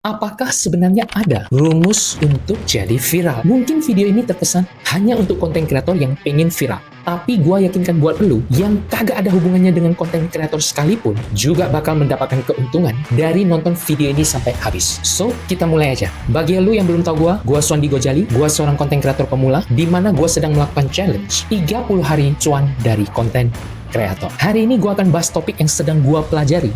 Apakah sebenarnya ada rumus untuk jadi viral? Mungkin video ini terkesan hanya untuk konten kreator yang pengen viral. Tapi gua yakinkan buat lu yang kagak ada hubungannya dengan konten kreator sekalipun juga bakal mendapatkan keuntungan dari nonton video ini sampai habis. So, kita mulai aja. Bagi lu yang belum tahu gua Suandi Gojali, gua seorang konten kreator pemula di mana gua sedang melakukan challenge 30 hari cuan dari konten kreator. Hari ini gua akan bahas topik yang sedang gua pelajari.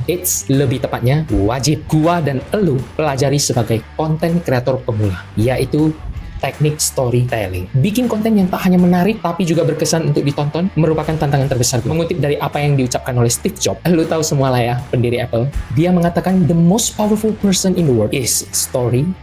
Lebih tepatnya wajib gua dan elu pelajari sebagai konten kreator pemula, yaitu teknik storytelling. Bikin konten yang tak hanya menarik tapi juga berkesan untuk ditonton merupakan tantangan terbesar gua. Mengutip dari apa yang diucapkan oleh Steve Jobs, lu tahu semua lah ya, pendiri Apple. Dia mengatakan the most powerful person in the world is storyteller.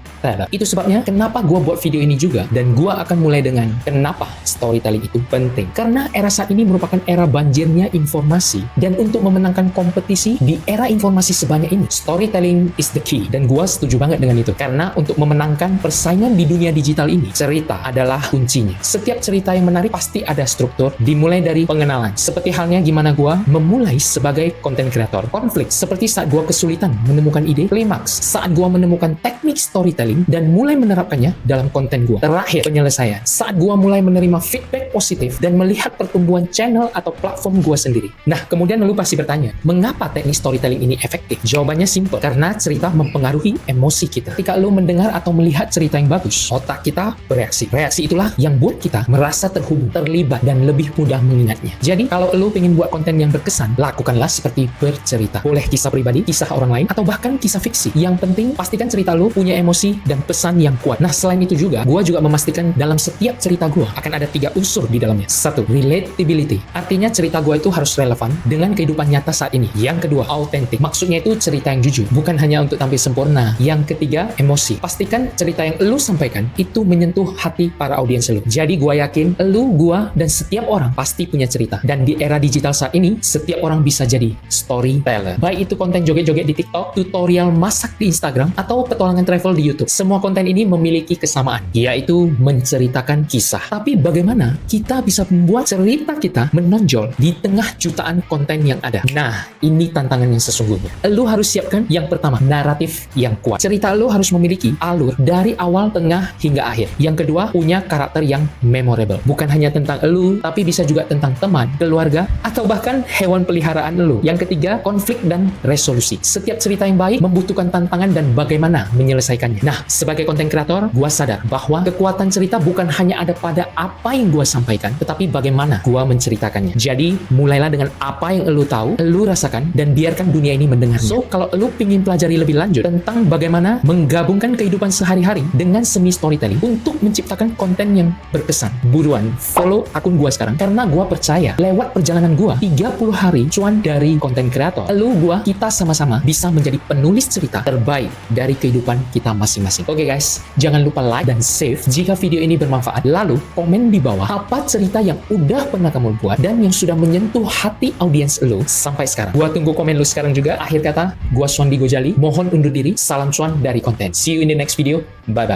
Itu sebabnya kenapa gua buat video ini juga, dan gua akan mulai dengan kenapa storytelling itu penting. Karena era saat ini merupakan era banjirnya informasi, dan untuk memenangkan kompetisi di era informasi sebanyak ini, storytelling is the key. Dan gua setuju banget dengan itu. Karena untuk memenangkan persaingan di dunia digital ini, cerita adalah kuncinya. Setiap cerita yang menarik pasti ada struktur, dimulai dari pengenalan. Seperti halnya gimana gua memulai sebagai konten kreator. Konflik seperti saat gua kesulitan menemukan ide. Klimaks saat gua menemukan teknik storytelling dan mulai menerapkannya dalam konten gua. Terakhir, penyelesaian saat gua mulai menerima feedback positif dan melihat pertumbuhan channel atau platform gua sendiri. Nah, kemudian lu pasti bertanya, mengapa teknik storytelling ini efektif? Jawabannya simple, karena cerita mempengaruhi emosi kita. Ketika lu mendengar atau melihat cerita yang bagus, otak kita bereaksi. Reaksi itulah yang buat kita merasa terhubung, terlibat, dan lebih mudah mengingatnya. Jadi, kalau lu pengen buat konten yang berkesan, lakukanlah seperti bercerita. Boleh kisah pribadi, kisah orang lain, atau bahkan kisah fiksi. Yang penting, pastikan cerita lu punya emosi dan pesan yang kuat. Nah, selain itu juga, gua juga memastikan dalam setiap cerita gua akan ada 3 unsur di dalamnya. 1. Relatability. Artinya cerita gua itu harus relevan dengan kehidupan nyata saat ini. Yang kedua, authentic. Maksudnya itu cerita yang jujur, bukan hanya untuk tampil sempurna. Yang ketiga, emosi. Pastikan cerita yang elu sampaikan itu menyentuh hati para audiens elu. Jadi gua yakin elu, gua, dan setiap orang pasti punya cerita. Dan di era digital saat ini, setiap orang bisa jadi storyteller. Baik itu konten joget-joget di TikTok, tutorial masak di Instagram, atau petualangan travel di YouTube. Semua konten ini memiliki kesamaan, yaitu menceritakan kisah. Tapi bagaimana kita bisa membuat cerita kita menonjol di tengah jutaan konten yang ada? Nah, ini tantangan yang sesungguhnya. Lu harus siapkan yang pertama, naratif yang kuat. Cerita lu harus memiliki alur dari awal, tengah, hingga akhir. Yang kedua, punya karakter yang memorable. Bukan hanya tentang lu, tapi bisa juga tentang teman, keluarga, atau bahkan hewan peliharaan lu. Yang ketiga, konflik dan resolusi. Setiap cerita yang baik membutuhkan tantangan dan bagaimana menyelesaikannya. Nah, sebagai konten kreator, gua sadar bahwa kekuatan cerita bukan hanya ada pada apa yang gua sampaikan, tetapi bagaimana gua menceritakannya. Jadi, mulailah dengan apa yang elu tahu, elu rasakan, dan biarkan dunia ini mendengarnya. So, kalau elu pingin pelajari lebih lanjut tentang bagaimana menggabungkan kehidupan sehari-hari dengan seni storytelling untuk menciptakan konten yang berkesan, buruan follow akun gua sekarang. Karena gua percaya, lewat perjalanan gua 30 hari cuan dari konten kreator, elu, gua, kita sama-sama bisa menjadi penulis cerita terbaik dari kehidupan kita masing-masing. Oke guys, jangan lupa like dan save jika video ini bermanfaat. Lalu komen di bawah apa cerita yang udah pernah kamu buat dan yang sudah menyentuh hati audiens lu sampai sekarang. Gua tunggu komen lu sekarang juga. Akhir kata, gua Suandi Gojali, mohon undur diri. Salam cuan dari konten. See you in the next video. Bye bye.